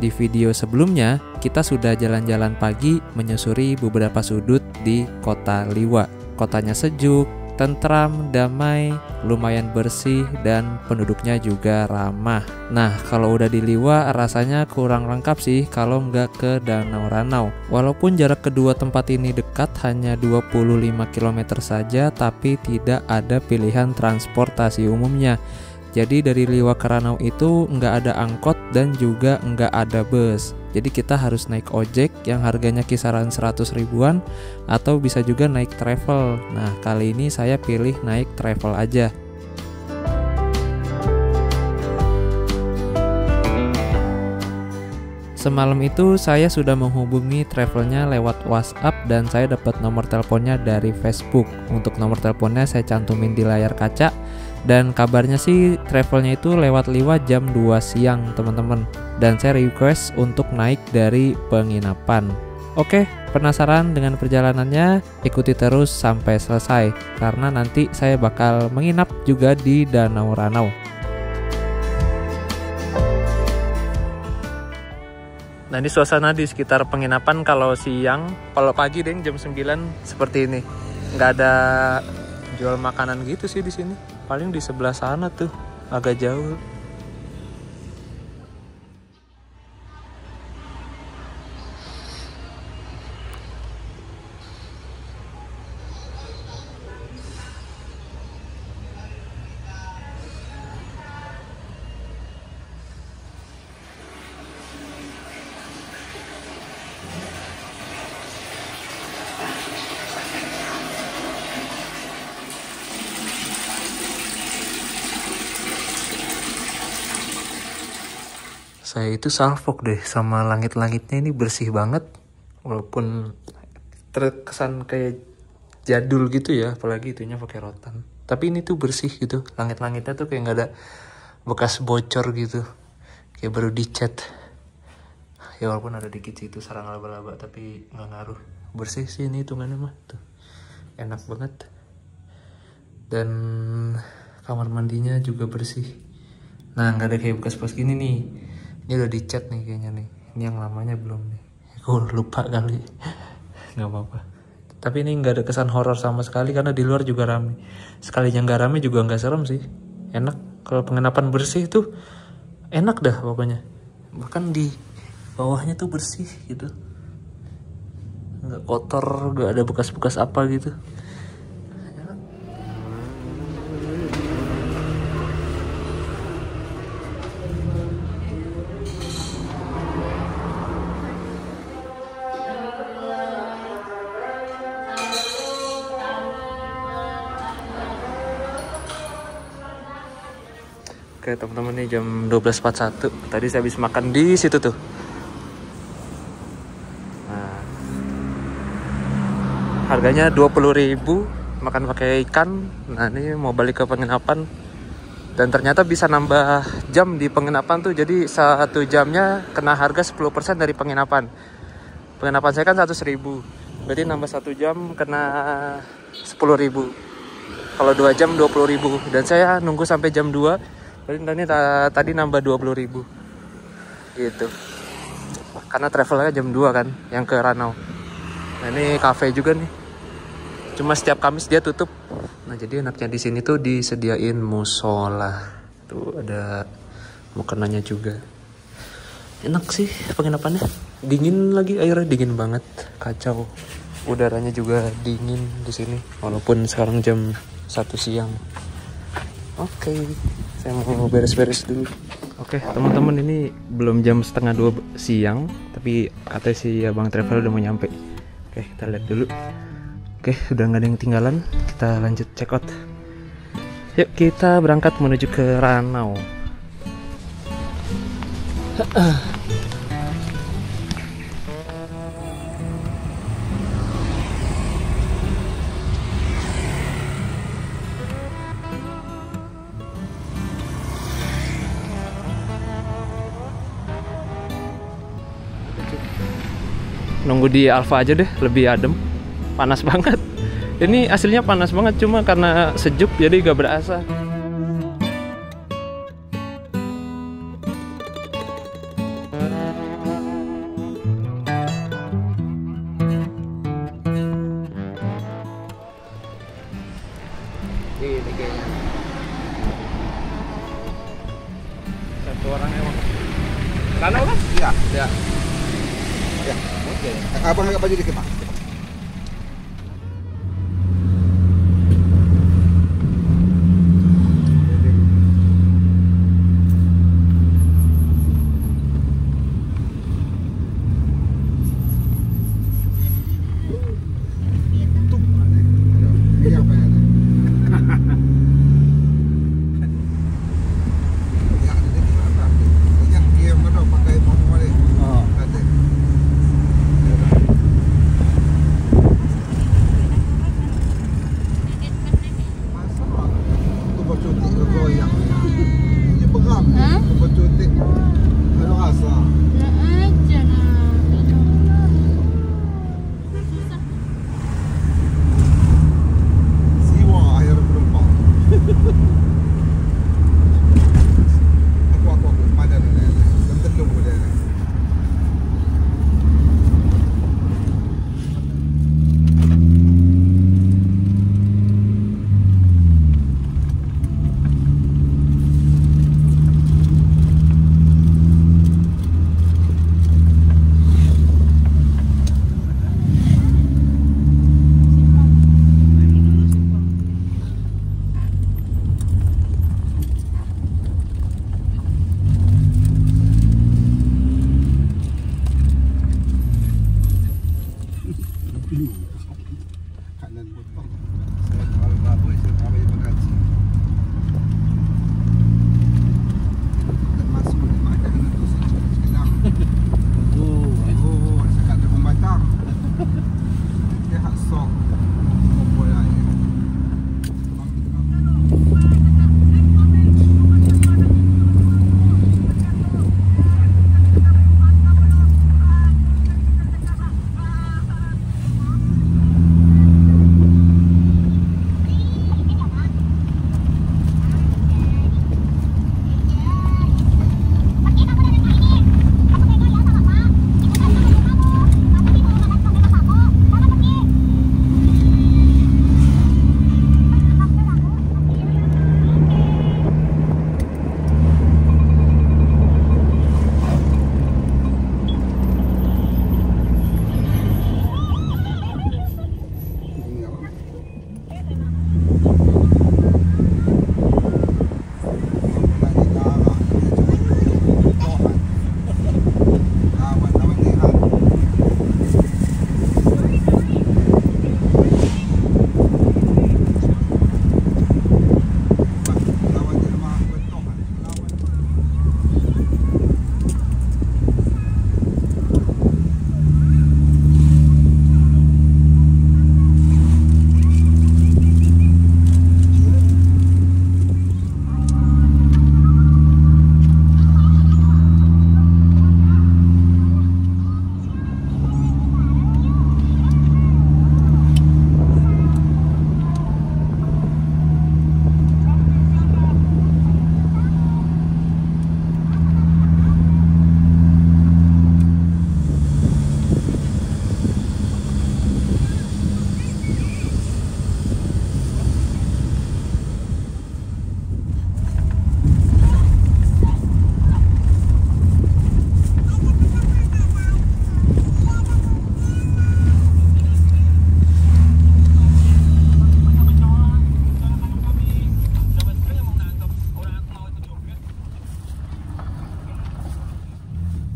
di video sebelumnya, kita sudah jalan-jalan pagi menyusuri beberapa sudut di kota Liwa. Kotanya sejuk, tentram, damai, lumayan bersih, dan penduduknya juga ramah. Nah, kalau udah di Liwa rasanya kurang lengkap sih kalau nggak ke Danau Ranau. Walaupun jarak kedua tempat ini dekat, hanya 25 km saja, tapi tidak ada pilihan transportasi umumnya. Jadi dari Liwa ke Ranau itu nggak ada angkot dan juga nggak ada bus. Jadi kita harus naik ojek yang harganya kisaran 100 ribuan atau bisa juga naik travel. Nah, kali ini saya pilih naik travel aja. Semalam itu saya sudah menghubungi travelnya lewat WhatsApp dan saya dapat nomor teleponnya dari Facebook. Untuk nomor teleponnya saya cantumin di layar kaca. Dan kabarnya sih travelnya itu lewat Liwa jam 2 siang teman-teman. Dan saya request untuk naik dari penginapan. Oke, penasaran dengan perjalanannya? Ikuti terus sampai selesai. Karena nanti saya bakal menginap juga di Danau Ranau. Nah, ini suasana di sekitar penginapan kalau siang. Kalau pagi deh jam 9 seperti ini. Nggak ada jual makanan gitu sih di sini. Paling di sebelah sana tuh, agak jauh. Saya itu salfok deh sama langit-langitnya, ini bersih banget. Walaupun terkesan kayak jadul gitu ya, apalagi itunya pakai rotan. Tapi ini tuh bersih gitu. Langit-langitnya tuh kayak nggak ada bekas bocor gitu. Kayak baru dicat. Ya walaupun ada dikit sih itu sarang laba-laba, tapi nggak ngaruh. Bersih sih ini hitungannya mah. Tuh. Enak banget. Dan kamar mandinya juga bersih. Nah, nggak ada kayak bekas-bekas gini nih. Ini udah dicat nih kayaknya nih. Ini yang lamanya belum nih. Gue lupa kali. Gak apa-apa. Tapi ini gak ada kesan horor sama sekali karena di luar juga rame. Sekalinya gak rame juga gak serem sih. Enak. Kalau penginapan bersih tuh enak dah pokoknya. Bahkan di bawahnya tuh bersih gitu. Gak kotor, gak ada bekas-bekas apa gitu. Oke teman-teman, nih jam 12.41. Tadi saya habis makan di situ tuh. Nah, harganya 20.000 makan pakai ikan. Nah, ini mau balik ke penginapan. Dan ternyata bisa nambah jam di penginapan tuh. Jadi 1 jamnya kena harga 10% dari penginapan. Penginapan saya kan 100.000. Berarti nambah 1 jam kena 10.000. Kalau 2 jam 20.000. Dan saya nunggu sampai jam 2. Berarti tadi nambah 20.000 gitu. Karena travelnya jam 2 kan, yang ke Ranau. Nah, ini cafe juga nih. Cuma setiap Kamis dia tutup. Nah, jadi enaknya di sini tuh disediain musola. Tuh ada makanannya juga. Enak sih penginapannya. Dingin lagi, airnya dingin banget. Kacau. Udaranya juga dingin di sini. Walaupun sekarang jam 1 siang. Oke, saya mau beres-beres dulu. Oke, teman-teman, ini belum jam 1:30 siang, tapi katanya si abang travel udah mau nyampe. Oke, kita lihat dulu. Oke, udah nggak ada yang ketinggalan. Kita lanjut check out. Yuk, kita berangkat menuju ke Ranau. Nunggu di Alfa aja deh, lebih adem. Panas banget. Ini aslinya panas banget, cuma karena sejuk jadi gak berasa. satu orang emang. Sana kan? Iya. Ya. Ya. Oke. Abang agak baju dikit, Pak. Kanan potong. Saya kalau baboy saya kawin bekasi. Termasuk di mana itu sekarang. Oh, sekat di pembatang. Dia hak sok. Boleh.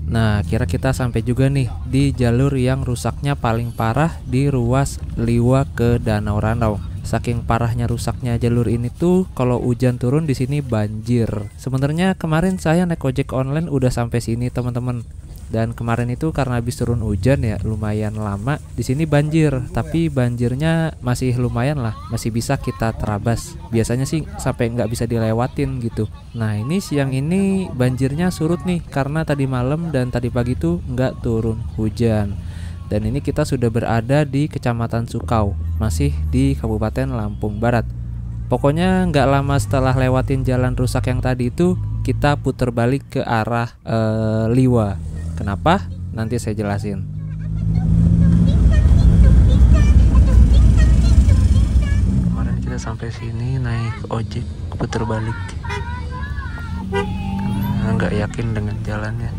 Nah, kira kita sampai juga nih di jalur yang rusaknya paling parah di ruas Liwa ke Danau Randau. Saking parahnya rusaknya jalur ini tuh, kalau hujan turun di sini banjir. Sebenarnya kemarin saya naik ojek online udah sampai sini teman-teman. Dan kemarin itu karena habis turun hujan ya lumayan lama di sini banjir, tapi banjirnya masih lumayan lah, masih bisa kita terabas. Biasanya sih sampai nggak bisa dilewatin gitu. Nah ini siang ini banjirnya surut nih karena tadi malam dan tadi pagi tuh nggak turun hujan. Dan ini kita sudah berada di Kecamatan Sukau, masih di Kabupaten Lampung Barat. Pokoknya nggak lama setelah lewatin jalan rusak yang tadi itu, kita putar balik ke arah Liwa. Kenapa? Nanti saya jelasin. Kemarin kita sampai sini naik ojek putar balik. Karena nggak yakin dengan jalannya.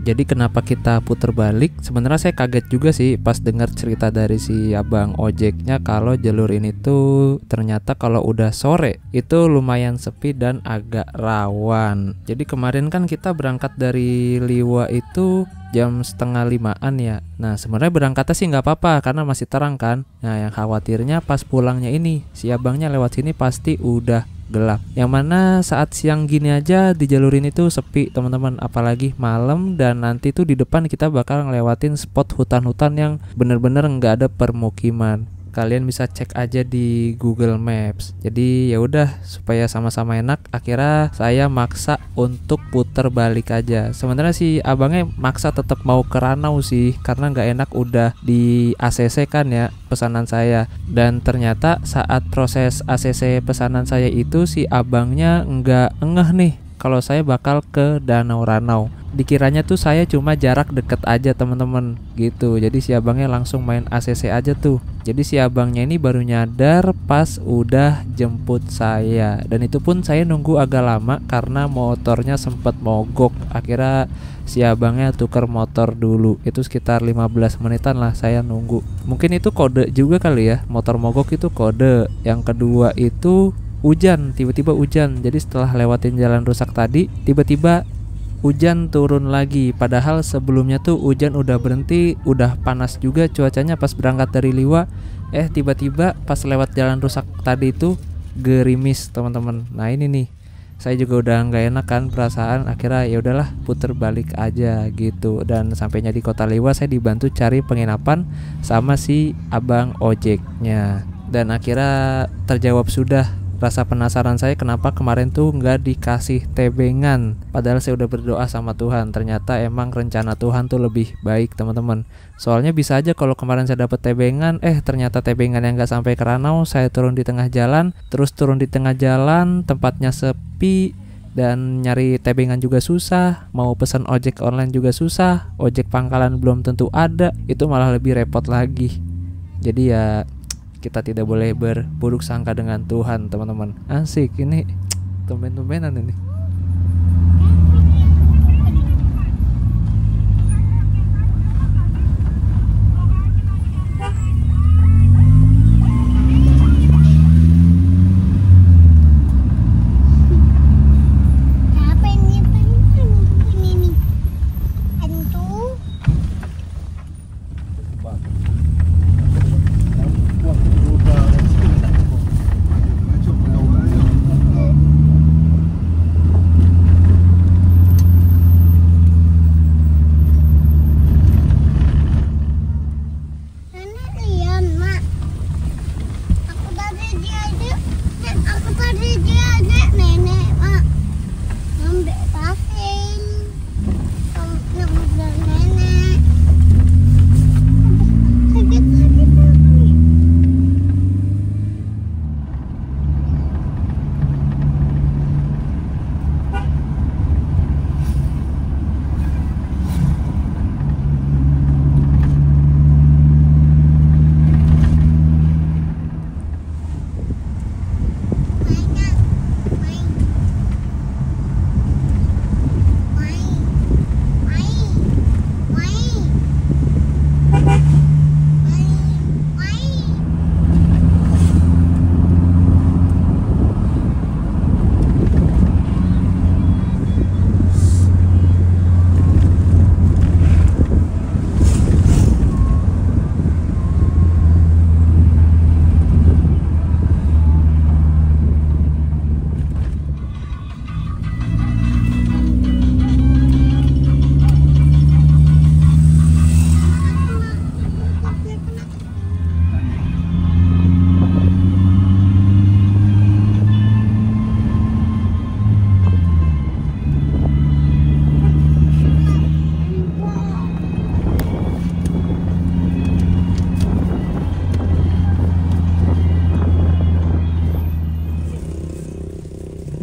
Jadi kenapa kita putar balik? Sebenarnya saya kaget juga sih pas dengar cerita dari si abang ojeknya kalau jalur ini tuh ternyata kalau udah sore itu lumayan sepi dan agak rawan. Jadi kemarin kan kita berangkat dari Liwa itu jam 4:30-an ya. Nah sebenarnya berangkatnya sih nggak apa-apa karena masih terang kan. Nah yang khawatirnya pas pulangnya ini si abangnya lewat sini pasti udah gelap. Yang mana saat siang gini aja di jalur ini tuh sepi teman-teman, apalagi malam. Dan nanti tuh di depan kita bakal ngelewatin spot hutan-hutan yang bener-bener nggak ada permukiman. Kalian bisa cek aja di Google Maps. Jadi ya udah supaya sama-sama enak, akhirnya saya maksa untuk puter balik aja. Sebenarnya si abangnya maksa tetap mau ke Ranau sih, karena nggak enak udah di ACC kan ya pesanan saya. Dan ternyata saat proses ACC pesanan saya itu si abangnya nggak ngeh nih kalau saya bakal ke Danau Ranau. Dikiranya tuh saya cuma jarak deket aja teman-teman gitu. Jadi si abangnya langsung main ACC aja tuh. Jadi si abangnya ini baru nyadar pas udah jemput saya. Dan itu pun saya nunggu agak lama karena motornya sempet mogok. Akhirnya si abangnya tuker motor dulu. Itu sekitar 15 menitan lah saya nunggu. Mungkin itu kode juga kali ya. Motor mogok itu kode. Yang kedua itu hujan, tiba-tiba hujan. Jadi setelah lewatin jalan rusak tadi, tiba-tiba hujan turun lagi. Padahal sebelumnya tuh hujan udah berhenti, udah panas juga cuacanya pas berangkat dari Liwa. Tiba-tiba pas lewat jalan rusak tadi itu gerimis teman-teman. Nah ini nih, saya juga udah nggak enak kan perasaan. Akhirnya ya udahlah puter balik aja gitu. Dan sampainya di kota Liwa saya dibantu cari penginapan sama si abang ojeknya. Dan akhirnya terjawab sudah rasa penasaran saya kenapa kemarin tuh nggak dikasih tebengan. Padahal saya udah berdoa sama Tuhan. Ternyata emang rencana Tuhan tuh lebih baik teman-teman. Soalnya bisa aja kalau kemarin saya dapet tebengan, ternyata tebengan yang nggak sampai ke Ranau. Saya turun di tengah jalan, terus turun di tengah jalan tempatnya sepi dan nyari tebengan juga susah. Mau pesan ojek online juga susah. Ojek pangkalan belum tentu ada. Itu malah lebih repot lagi. Jadi ya kita tidak boleh berburuk sangka dengan Tuhan teman-teman. Asik ini tumben-tumbenan ini.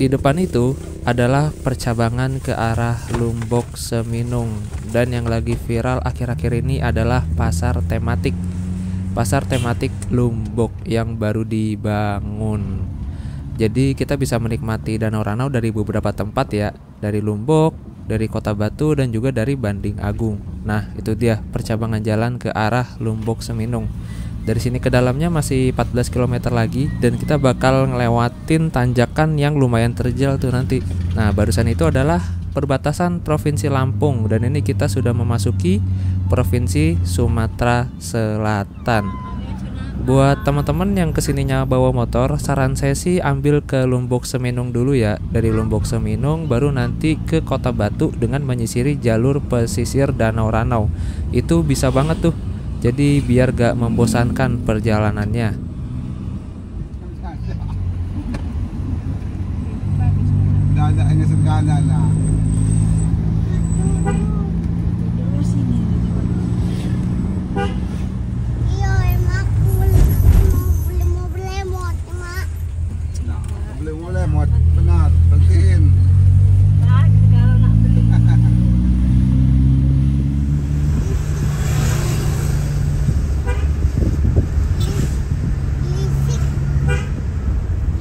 Di depan itu adalah percabangan ke arah Lombok Seminung. Dan yang lagi viral akhir-akhir ini adalah pasar tematik. pasar tematik Lombok yang baru dibangun. Jadi kita bisa menikmati Danau Ranau dari beberapa tempat ya, dari Lombok, dari Kota Batu, dan juga dari Banding Agung. Nah, itu dia percabangan jalan ke arah Lombok Seminung. Dari sini ke dalamnya masih 14 km lagi, dan kita bakal ngelewatin tanjakan yang lumayan terjal tuh nanti. Nah, barusan itu adalah perbatasan Provinsi Lampung, dan ini kita sudah memasuki Provinsi Sumatera Selatan. Buat teman-teman yang kesininya bawa motor, saran saya sih ambil ke Lombok Seminung dulu ya. Dari Lombok Seminung baru nanti ke Kota Batu dengan menyisiri jalur pesisir Danau Ranau. Itu bisa banget tuh. Jadi biar gak membosankan perjalanannya. Dadaan sa kanan na. Iyo, emak mau belemot, emak. Boleh muat benar, pentiin. Kalau nak beli.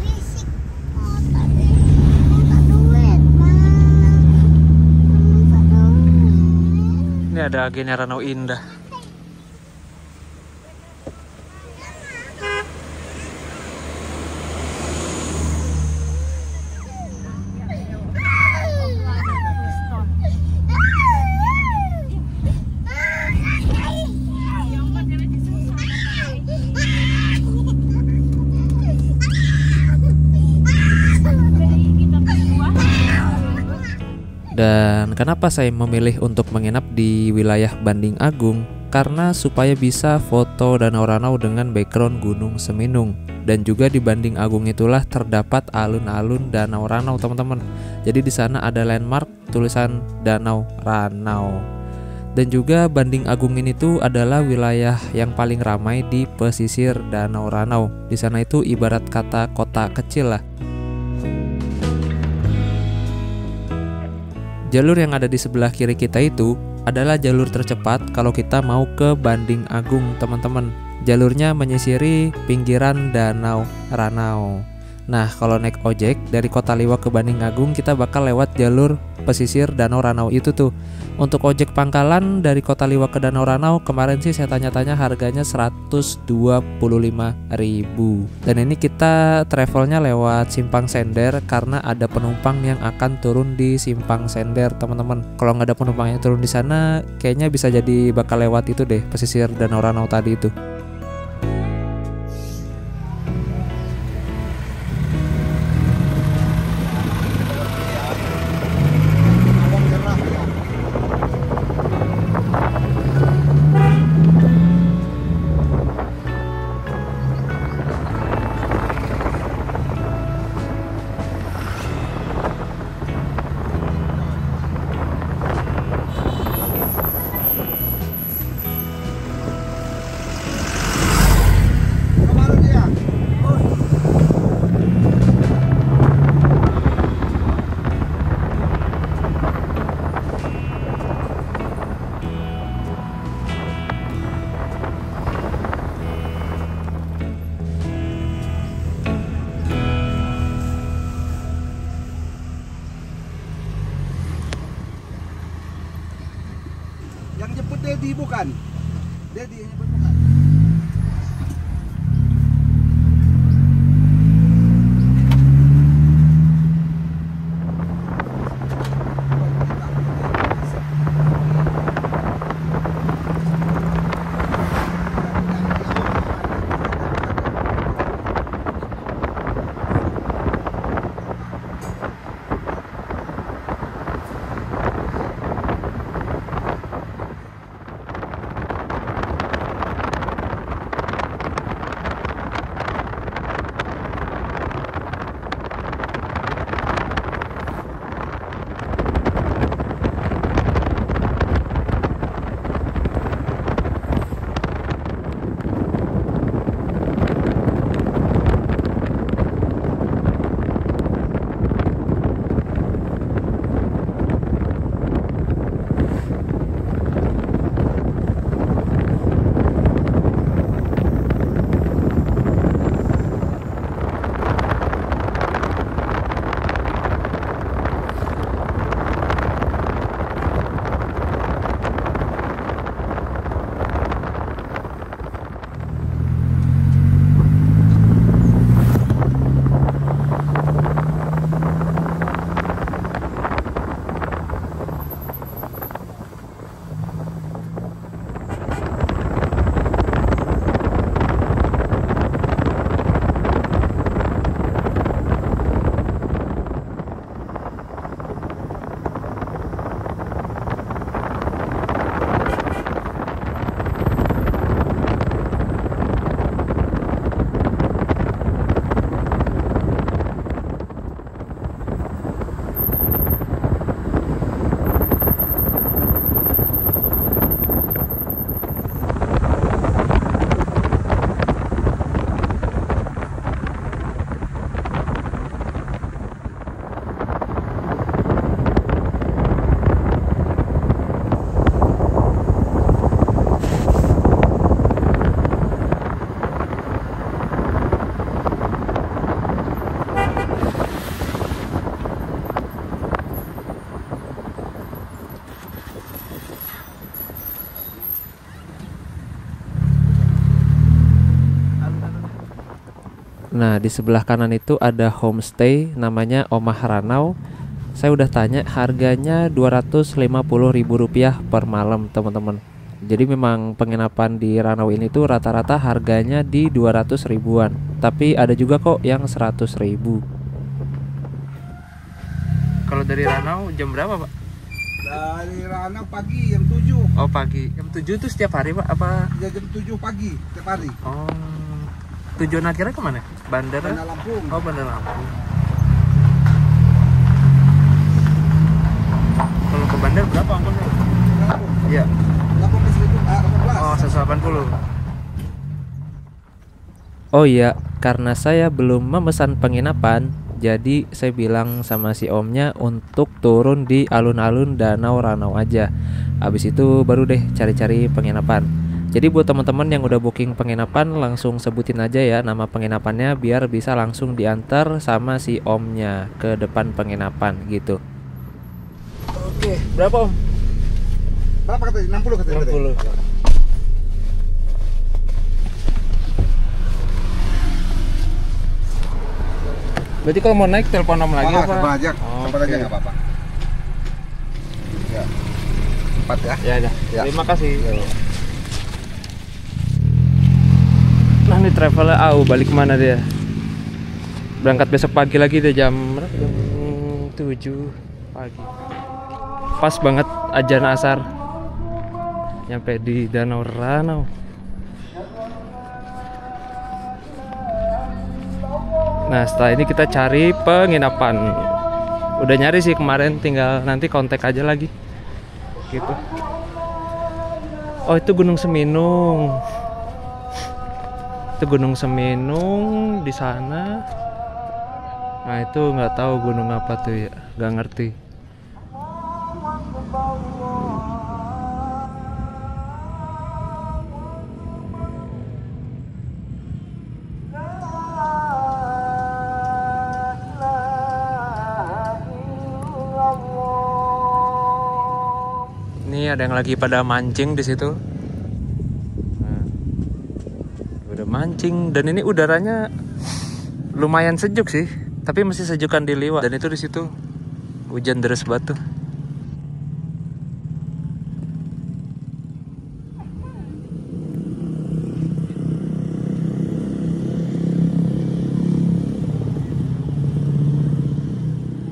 Lisik. Oh, tadi duit, Mak. Duit. Ini ada agennya Ranau Indah. Dan kenapa saya memilih untuk menginap di wilayah Banding Agung? Karena supaya bisa foto Danau Ranau dengan background Gunung Seminung. Dan juga di Banding Agung itulah terdapat alun-alun Danau Ranau, teman-teman. Jadi di sana ada landmark tulisan Danau Ranau. Dan juga Banding Agung ini tuh adalah wilayah yang paling ramai di pesisir Danau Ranau. Di sana itu ibarat kata kota kecil lah. Jalur yang ada di sebelah kiri kita itu adalah jalur tercepat kalau kita mau ke Banding Agung, teman-teman. Jalurnya menyisiri pinggiran Danau Ranau. Nah, kalau naik ojek dari Kota Liwa ke Banding Agung, kita bakal lewat jalur pesisir Danau Ranau itu tuh. Untuk ojek pangkalan dari Kota Liwa ke Danau Ranau, kemarin sih saya tanya-tanya harganya 125.000. Dan ini kita travelnya lewat Simpang Sender karena ada penumpang yang akan turun di Simpang Sender, teman-teman. Kalau nggak ada penumpang yang turun di sana, kayaknya bisa jadi bakal lewat itu deh, pesisir Danau Ranau tadi itu. Yang jemput Dedi bukan? Dedi yang jemput bukan? Nah, di sebelah kanan itu ada homestay namanya Omah Ranau. Saya udah tanya, harganya Rp250.000 per malam, teman-teman. Jadi memang penginapan di Ranau ini tuh rata-rata harganya di 200 ribuan. Tapi ada juga kok yang 100 ribu. Kalau dari Ranau jam berapa, Pak? Dari Ranau pagi jam 7. Oh, pagi. Jam 7 itu setiap hari, Pak? Apa? Ya, jam 7 pagi setiap hari. Oh. Tujuan akhirnya kemana? Bandara? Bandar Lampung. Oh, Bandar Lampung. Kalau ke bandar berapa ongkosnya? Lampung. Iya. 18. Oh, 180. Oh iya, karena saya belum memesan penginapan, jadi saya bilang sama si omnya untuk turun di alun-alun Danau Ranau aja. Habis itu baru deh cari-cari penginapan. Jadi buat teman-teman yang udah booking penginapan, langsung sebutin aja ya nama penginapannya biar bisa langsung diantar sama si omnya ke depan penginapan gitu. Oke, berapa om? Berapa katanya? 60 katanya. 60. Berarti kalau mau naik telepon om lagi apa? Telepon aja. Oh, Telepon aja oke. nggak apa-apa. Ya. 4 ya. Ya udah. Ya. Terima kasih. Ya. Nah ini travelnya balik kemana dia? Berangkat besok pagi lagi deh jam 7 pagi. Pas banget ajan asar. Nyampe di Danau Ranau. Nah setelah ini kita cari penginapan. Udah nyari sih kemarin, tinggal nanti kontak aja lagi. Gitu. Oh itu Gunung Seminung. Itu Gunung Seminung di sana. Nah itu nggak tahu gunung apa tuh ya, nggak ngerti. Ini ada yang lagi pada mancing di situ. Nah, udah mancing dan ini udaranya lumayan sejuk sih, tapi masih sejukan di Liwa. Dan itu di situ hujan deras batu.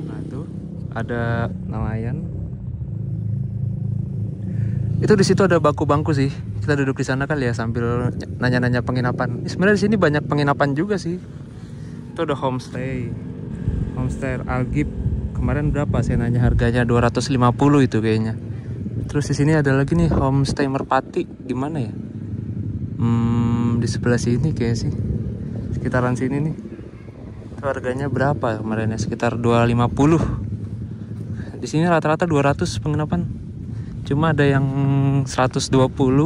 Nah tuh ada nelayan. Itu di situ ada bangku-bangku sih. Kita duduk di sana kali ya sambil nanya-nanya penginapan. Sebenarnya di sini banyak penginapan juga sih. Itu ada homestay. Homestay Algip. Kemarin berapa saya nanya harganya? 250 itu kayaknya. Terus di sini ada lagi nih homestay Merpati. Gimana ya? Di sebelah sini kayak sih. Sekitaran sini nih. Itu harganya berapa kemarin ya? Sekitar 250. Di sini rata-rata 200 penginapan. Cuma ada yang 120,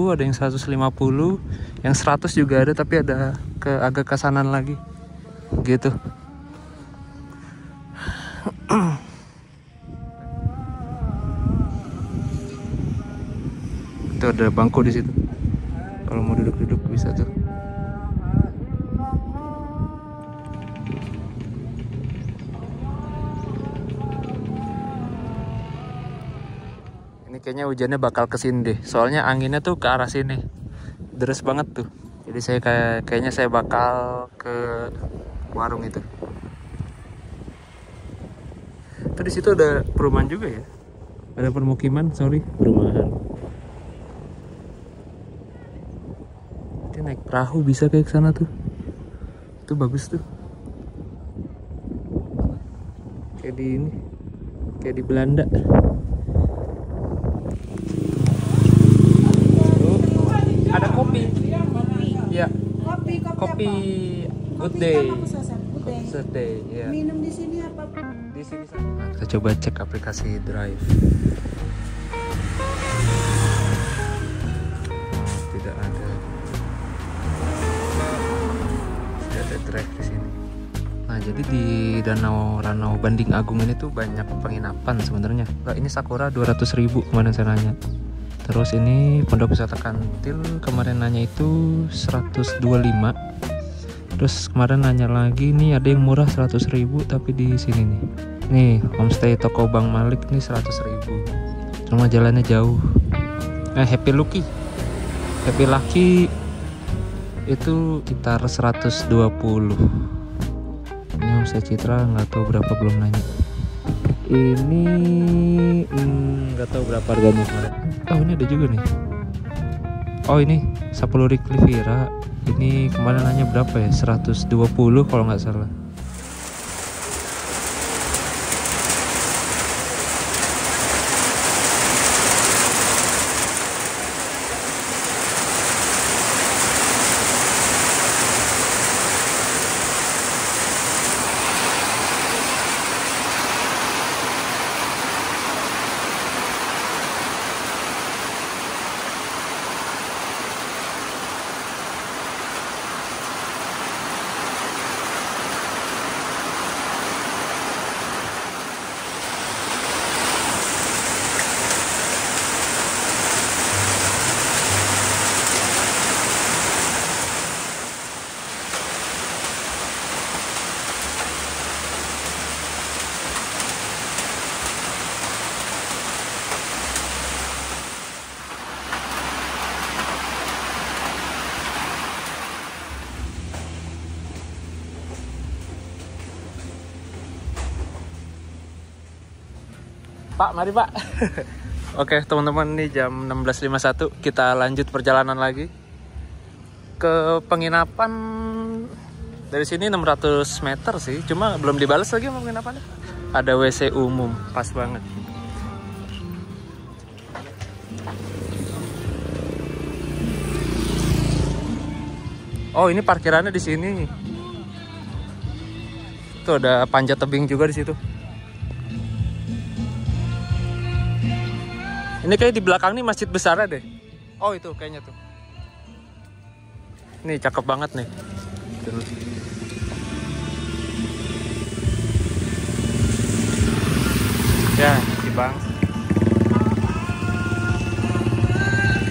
ada yang 150, yang 100 juga ada, tapi ada agak ke kasanan lagi. Gitu. Itu ada bangku di situ. Kalau mau duduk-duduk bisa tuh. Ini kayaknya hujannya bakal kesini deh. Soalnya anginnya tuh ke arah sini. Deres banget tuh. Jadi saya kayaknya saya bakal ke warung itu. Tuh di situ ada perumahan juga ya. Ada permukiman, perumahan. Nanti naik perahu bisa kayak ke sana tuh. Itu bagus tuh. Kayak di ini. Kayak di Belanda. Ada kopi. Iya. Kopi good day. Good day. Ya. Minum di sini apa? Di sini. Nah, kita coba cek aplikasi Drive. Tidak ada. Tidak ada Drive di sini. Nah, jadi di Danau Ranau Banding Agung ini tuh banyak penginapan sebenarnya. Nah, ini Sakura 200.000 kemarin saya nanya. Terus ini Pondok Wisata Kantil kemarin nanya itu 125. Terus Terus kemarin nanya lagi nih, ada yang murah 100.000 tapi di sini nih. Nih, homestay toko Bang Malik nih 100.000. Cuma jalannya jauh. Happy Lucky itu sekitar 120. Ini homestay Citra nggak tahu berapa, belum nanya. Ini nggak tahu berapa harganya kemarin. Oh, ini ada juga nih. Oh, ini Sapuluri Clivira. Ini kemarin nanya berapa ya? 120 kalau nggak salah. Pak, mari Pak. Oke teman-teman, nih jam 16.51 kita lanjut perjalanan lagi ke penginapan. Dari sini 600 meter sih, cuma belum dibalas lagi sama penginapannya. Ada WC umum, pas banget. Oh, ini parkirannya di sini. Tuh ada panjat tebing juga di situ. Ini kayak di belakang nih masjid besar deh. Oh, itu kayaknya tuh. Nih cakep banget nih. Ya, di bang.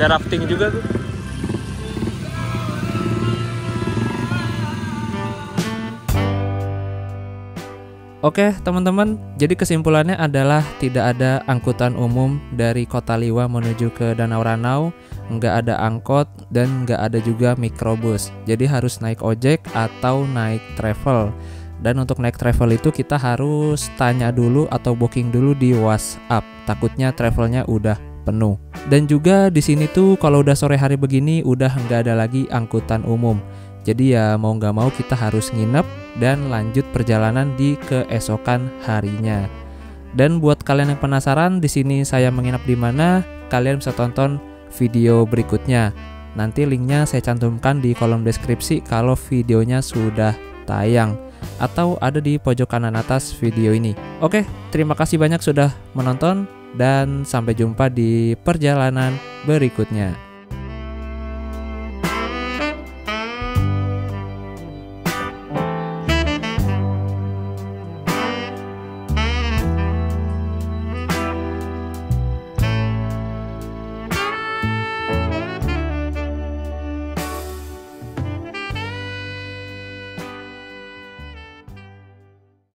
Ada rafting juga tuh. Oke teman-teman, jadi kesimpulannya adalah tidak ada angkutan umum dari Kota Liwa menuju ke Danau Ranau, nggak ada angkot, dan nggak ada juga mikrobus. Jadi harus naik ojek atau naik travel. Dan untuk naik travel itu kita harus tanya dulu atau booking dulu di WhatsApp. Takutnya travelnya udah penuh. Dan juga di sini tuh kalau udah sore hari begini udah nggak ada lagi angkutan umum. Jadi ya mau nggak mau kita harus nginep dan lanjut perjalanan di keesokan harinya. Dan buat kalian yang penasaran di sini saya menginap di mana, kalian bisa tonton video berikutnya. Nanti linknya saya cantumkan di kolom deskripsi kalau videonya sudah tayang atau ada di pojok kanan atas video ini. Oke, terima kasih banyak sudah menonton dan sampai jumpa di perjalanan berikutnya.